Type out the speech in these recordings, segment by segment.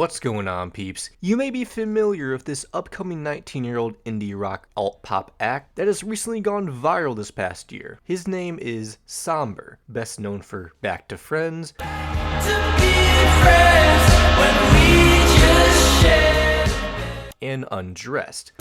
What's going on, peeps? You may be familiar with this upcoming 19-year-old indie rock alt-pop act that has recently gone viral this past year. His name is Sombr, best known for Back to Friends, and Undressed.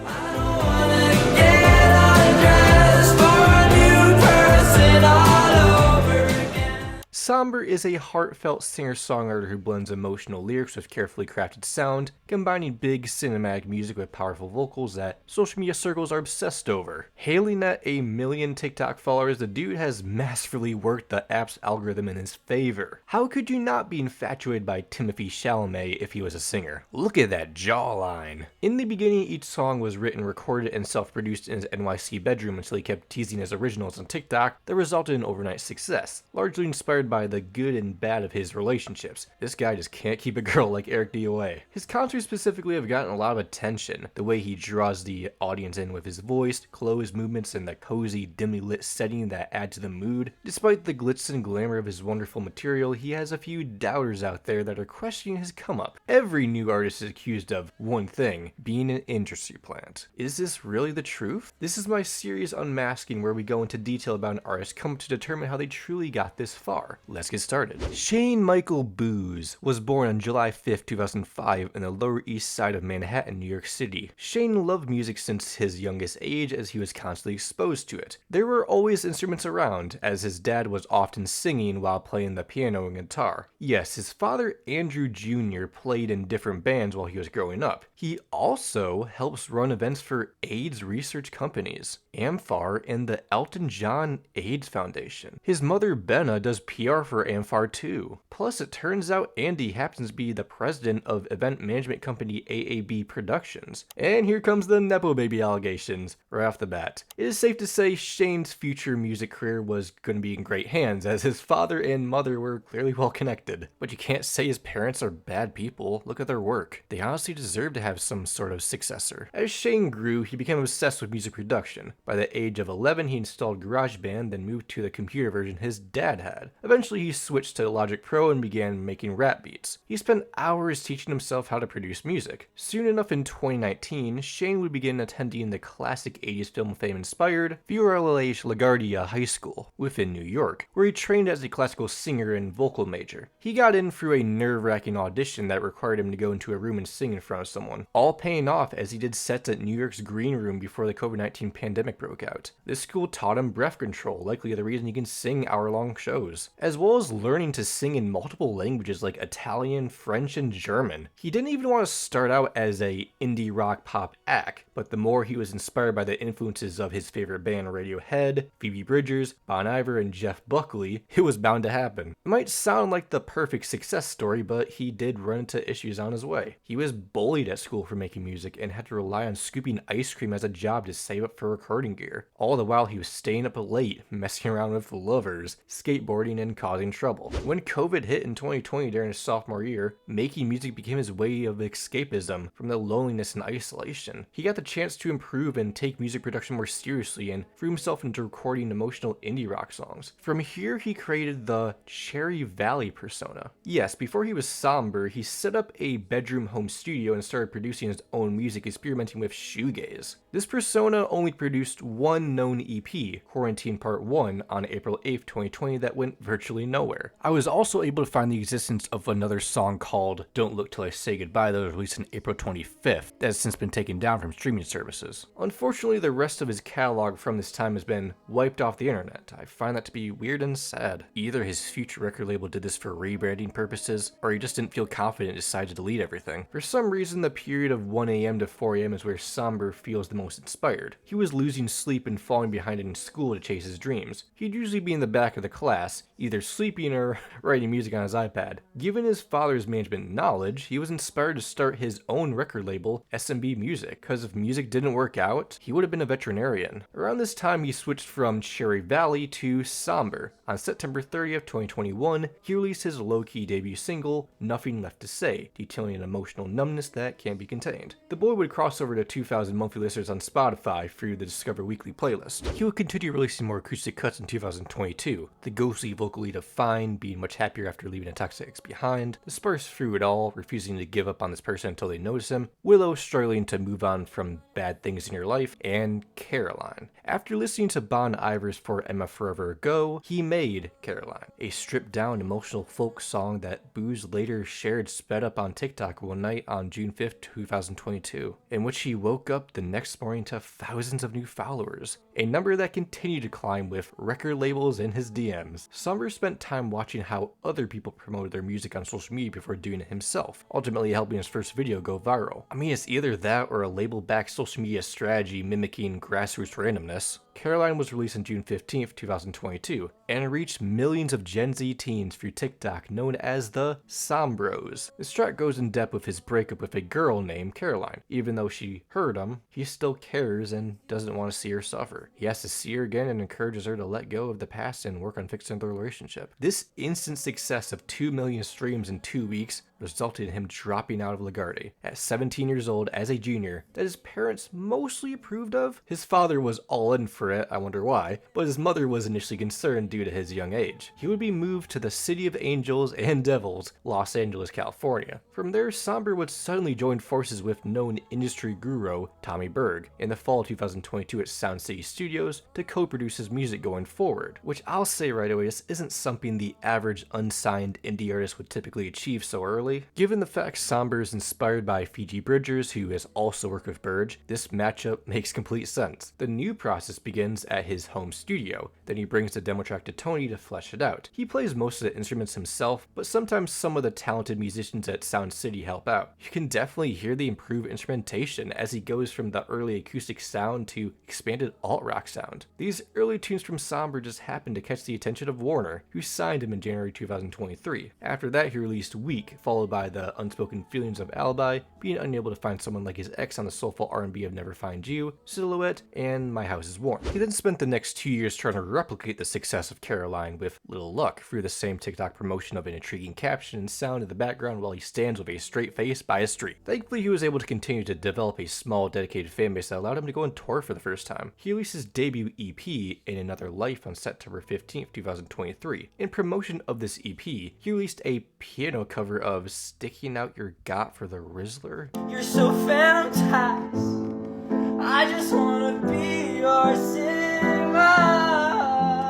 Sombr is a heartfelt singer-songwriter who blends emotional lyrics with carefully crafted sound, combining big cinematic music with powerful vocals that social media circles are obsessed over. Hailing at 1 million TikTok followers, the dude has masterfully worked the app's algorithm in his favor. How could you not be infatuated by Timothée Chalamet if he was a singer? Look at that jawline. In the beginning, each song was written, recorded, and self-produced in his NYC bedroom until he kept teasing his originals on TikTok that resulted in overnight success, largely inspired by the good and bad of his relationships. This guy just can't keep a girl like Eric DOA. His concerts specifically have gotten a lot of attention. The way he draws the audience in with his voice, closed movements, and the cozy, dimly lit setting that add to the mood. Despite the glitz and glamour of his wonderful material, he has a few doubters out there that are questioning his come-up. Every new artist is accused of one thing, being an industry plant. Is this really the truth? This is my series Unmasking, where we go into detail about an artist's come to determine how they truly got this far. Let's get started. Shane Michael Booz was born on July 5th, 2005 in the Lower East Side of Manhattan, New York City. Shane loved music since his youngest age as he was constantly exposed to it. There were always instruments around, as his dad was often singing while playing the piano and guitar. Yes, his father Andrew Jr. played in different bands while he was growing up. He also helps run events for AIDS research companies, AMFAR, and the Elton John AIDS Foundation. His mother Benna does PR for AMFAR too. Plus, it turns out Andy happens to be the president of event management company AAB Productions. And here comes the Nepo Baby allegations right off the bat. It is safe to say Shane's future music career was going to be in great hands, as his father and mother were clearly well connected. But you can't say his parents are bad people. Look at their work. They honestly deserve to have some sort of successor. As Shane grew, he became obsessed with music production. By the age of 11, he installed GarageBand, then moved to the computer version his dad had. Eventually, he switched to Logic Pro and began making rap beats. He spent hours teaching himself how to produce music. Soon enough, in 2019, Shane would begin attending the classic 80s film fame-inspired Fiorella LaGuardia High School within New York, where he trained as a classical singer and vocal major. He got in through a nerve-wracking audition that required him to go into a room and sing in front of someone, all paying off as he did sets at New York's Green Room before the COVID-19 pandemic broke out. This school taught him breath control, likely the reason he can sing hour-long shows, as well as learning to sing in multiple languages like Italian, French, and German. He didn't even want to start out as a indie rock pop act, but the more he was inspired by the influences of his favorite band Radiohead, Phoebe Bridgers, Bon Iver, and Jeff Buckley, it was bound to happen. It might sound like the perfect success story, but he did run into issues on his way. He was bullied at school for making music and had to rely on scooping ice cream as a job to save up for recording gear. All the while he was staying up late, messing around with lovers, skateboarding, and causing trouble. When COVID hit in 2020 during his sophomore year, making music became his way of escapism from the loneliness and isolation. He got the chance to improve and take music production more seriously and threw himself into recording emotional indie rock songs. From here, he created the Cherry Valley persona. Yes, before he was Sombr, he set up a bedroom home studio and started producing his own music, experimenting with shoegaze. This persona only produced one known EP, Quarantine Part 1, on April 8th, 2020 that went virtually nowhere. I was also able to find the existence of another song called Don't Look Till I Say Goodbye that was released on April 25th that has since been taken down from streaming services. Unfortunately, the rest of his catalog from this time has been wiped off the internet. I find that to be weird and sad. Either his future record label did this for rebranding purposes, or he just didn't feel confident and decided to delete everything. For some reason, the period of 1 a.m. to 4 a.m. is where Sombr feels the most inspired. He was losing sleep and falling behind in school to chase his dreams. He'd usually be in the back of the class, either sleeping or writing music on his iPad. Given his father's management knowledge, he was inspired to start his own record label, SMB Music, because if music didn't work out, he would have been a veterinarian. Around this time, he switched from Cherry Valley to Sombr. On September 30th, 2021, he released his low-key debut single, Nothing Left to Say, detailing an emotional numbness that can't be contained. The boy would cross over to 2,000 monthly listeners on Spotify through the Discover Weekly playlist. He would continue releasing more acoustic cuts in 2022. The ghostly vocally easily to find, being much happier after leaving a toxic ex behind, the sparse through it all, refusing to give up on this person until they notice him, Willow struggling to move on from bad things in your life, and Caroline. After listening to Bon Iver's For Emma Forever Ago, he made Caroline, a stripped down emotional folk song that Booz later shared sped up on TikTok one night on June 5th, 2022, in which he woke up the next morning to thousands of new followers, a number that continued to climb with record labels in his DMs. Sombr spent time watching how other people promoted their music on social media before doing it himself, ultimately helping his first video go viral. I mean, it's either that or a label-backed social media strategy mimicking grassroots randomness. Caroline was released on June 15th, 2022, and reached millions of Gen Z teens through TikTok known as the Sombros. This track goes in depth with his breakup with a girl named Caroline. Even though she hurt him, he still cares and doesn't want to see her suffer. He has to see her again and encourages her to let go of the past and work on fixing their relationship. This instant success of 2 million streams in 2 weeks resulted in him dropping out of Lagarde at 17 years old as a junior that his parents mostly approved of. His father was all in for it, I wonder why, but his mother was initially concerned due to his young age. He would be moved to the City of Angels and Devils, Los Angeles, California. From there, Sombr would suddenly join forces with known industry guru Tommy Berg in the fall of 2022 at Sound City Studios to co-produce his music going forward, which I'll say right away, this isn't something the average unsigned indie artist would typically achieve so early. Given the fact Sombr is inspired by Fiji Bridgers, who has also worked with Burge, this matchup makes complete sense. The new process begins at his home studio, then he brings the demo track to Tony to flesh it out. He plays most of the instruments himself, but sometimes some of the talented musicians at Sound City help out. You can definitely hear the improved instrumentation as he goes from the early acoustic sound to expanded alt-rock sound. These early tunes from Sombr just happened to catch the attention of Warner, who signed him in January 2023. After that, he released Weak, followed by the unspoken feelings of Alibi, being unable to find someone like his ex on the soulful R&B of Never Find You, Silhouette, and My House is Warm. He then spent the next 2 years trying to replicate the success of Caroline with little luck through the same TikTok promotion of an intriguing caption and sound in the background while he stands with a straight face by a street. Thankfully, he was able to continue to develop a small dedicated fanbase that allowed him to go on tour for the first time. He released his debut EP, In Another Life, on September 15th, 2023. In promotion of this EP, he released a piano cover of Sticking Out Your Got for the Rizzler. You're so phantomized, I just wanna be your cinema.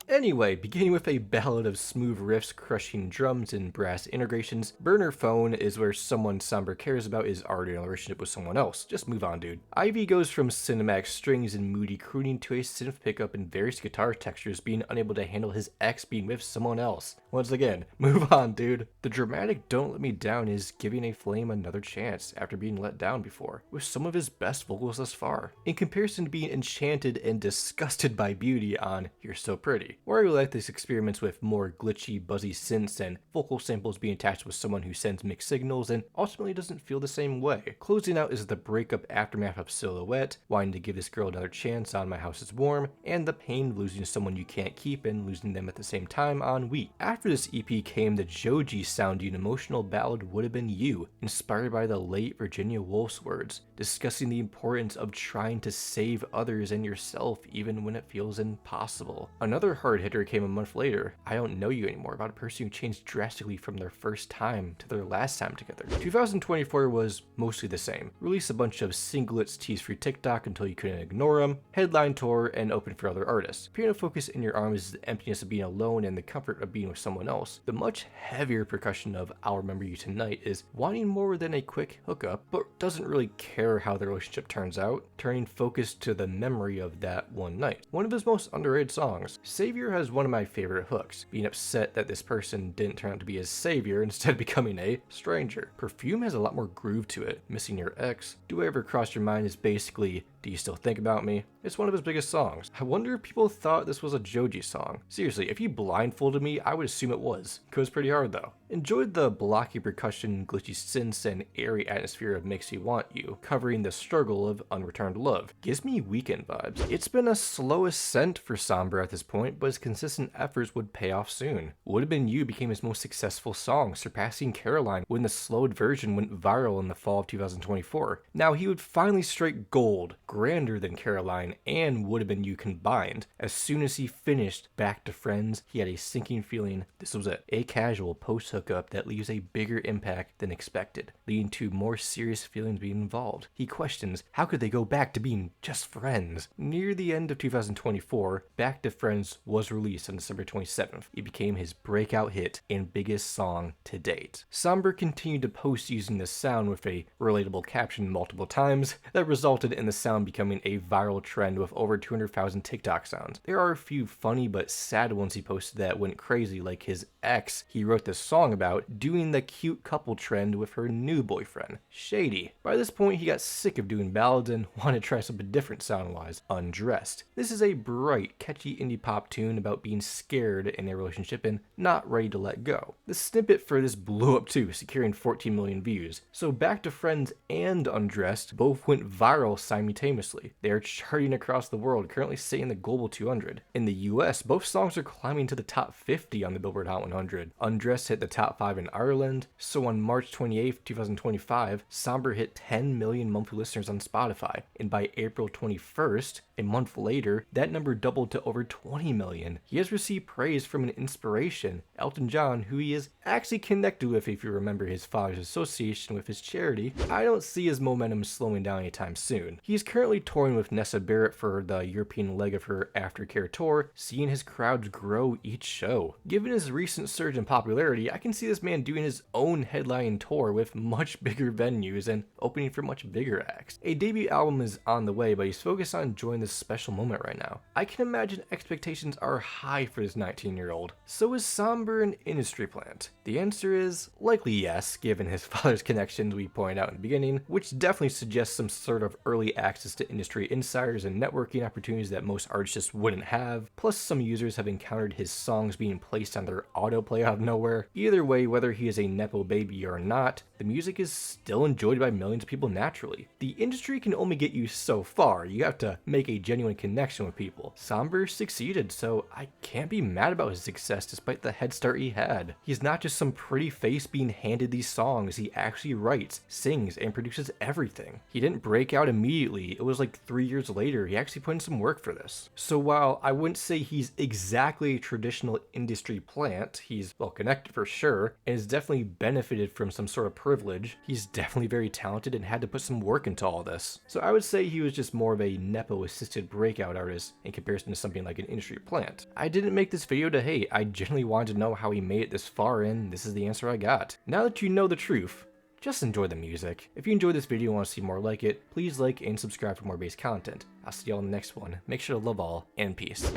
Anyway, beginning with a ballad of smooth riffs, crushing drums, and brass integrations, Burner Phone is where someone Sombr cares about is already in a relationship with someone else. Just move on, dude. Ivy goes from cinematic strings and moody crooning to a synth pickup and various guitar textures, being unable to handle his ex being with someone else. Once again, move on, dude. The dramatic Don't Let Me Down is giving a flame another chance after being let down before, with some of his best vocals thus far, in comparison to being enchanted and disgusted by beauty on You're So Pretty, where I really like these experiments with more glitchy, buzzy synths and vocal samples being attached with someone who sends mixed signals and ultimately doesn't feel the same way. Closing out is the breakup aftermath of Silhouette, wanting to give this girl another chance on My House is Warm, and the pain of losing someone you can't keep and losing them at the same time on Weak. After this EP came the Joji sounding emotional ballad Would Have Been You, inspired by the late Virginia Woolf's words, discussing the importance of trying to save others and yourself even when it feels impossible. Another hard hitter came a month later, I Don't Know You Anymore, about a person who changed drastically from their first time to their last time together. 2024 was mostly the same. Release a bunch of singlets teased through TikTok until you couldn't ignore them, headline tour, and open for other artists. Piano focus in your arms is the emptiness of being alone and the comfort of being with someone else. The much heavier percussion of I'll Remember You Tonight is wanting more than a quick hookup, but doesn't really care how the relationship turns out, turning focus to the memory of that one night. One of his most underrated songs. Savior has one of my favorite hooks, being upset that this person didn't turn out to be his savior, instead becoming a stranger. Perfume has a lot more groove to it. Missing Your Ex, Do I Ever Cross Your Mind is basically Do You Still Think About Me? It's one of his biggest songs. I wonder if people thought this was a Joji song. Seriously, if you blindfolded me, I would assume it was. It goes pretty hard though. Enjoyed the blocky percussion, glitchy synths, and airy atmosphere of Makes Me Want You, covering the struggle of unreturned love. Gives me Weekend vibes. It's been a slow ascent for Sombr at this point, but his consistent efforts would pay off soon. Would Have Been You became his most successful song, surpassing Caroline when the slowed version went viral in the fall of 2024. Now he would finally strike gold, grander than Caroline and Would Have Been You combined. As soon as he finished Back to Friends, he had a sinking feeling this was it. A casual post-hookup that leaves a bigger impact than expected, leading to more serious feelings being involved. He questions, how could they go back to being just friends? Near the end of 2024, Back to Friends was released on December 27th. It became his breakout hit and biggest song to date. Sombr continued to post using the sound with a relatable caption multiple times that resulted in the sound becoming a viral trend with over 200,000 TikTok sounds. There are a few funny but sad ones he posted that went crazy, like his ex he wrote this song about doing the cute couple trend with her new boyfriend. Shady. By this point, he got sick of doing ballads and wanted to try something different sound-wise. Undressed. This is a bright, catchy indie pop tune about being scared in a relationship and not ready to let go. The snippet for this blew up too, securing 14 million views. So Back to Friends and Undressed both went viral simultaneously. They are charting across the world, currently sitting in the Global 200. In the US, both songs are climbing to the top 50 on the Billboard Hot 100. Undressed hit the top 5 in Ireland, so on March 28, 2025, Sombr hit 10 million monthly listeners on Spotify, and by April 21st, a month later, that number doubled to over 20 million. He has received praise from an inspiration, Elton John, who he is actually connected with if you remember his father's association with his charity. I don't see his momentum slowing down anytime soon. He is currently touring with Nessa Barrett for the European leg of her Aftercare tour, seeing his crowds grow each show. Given his recent surge in popularity, I can see this man doing his own headlining tour with much bigger venues and opening for much bigger acts. A debut album is on the way, but he's focused on enjoying this special moment right now. I can imagine expectations are high for this 19-year-old. So is Sombr an industry plant? The answer is likely yes, given his father's connections we pointed out in the beginning, which definitely suggests some sort of early access to industry insiders and networking opportunities that most artists just wouldn't have. Plus, some users have encountered his songs being placed on their autoplay out of nowhere. Either way, whether he is a nepo baby or not, the music is still enjoyed by millions of people naturally. The industry can only get you so far. You have to make a genuine connection with people. Sombr succeeded, so I can't be mad about his success despite the head start he had. He's not just some pretty face being handed these songs, he actually writes, sings, and produces everything. He didn't break out immediately, it was like 3 years later he actually put in some work for this. So while I wouldn't say he's exactly a traditional industry plant, he's well connected for sure, and has definitely benefited from some sort of privilege, he's definitely very talented and had to put some work into all this. So I would say he was just more of a nepo assisted breakout artist in comparison to something like an industry plant. I didn't make this video to hate, I genuinely wanted to know how he made it this far and this is the answer I got. Now that you know the truth, just enjoy the music. If you enjoyed this video and want to see more like it, please like and subscribe for more base content. I'll see y'all in the next one. Make sure to love all, and peace.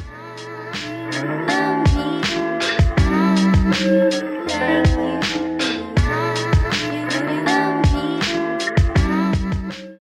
Thank you.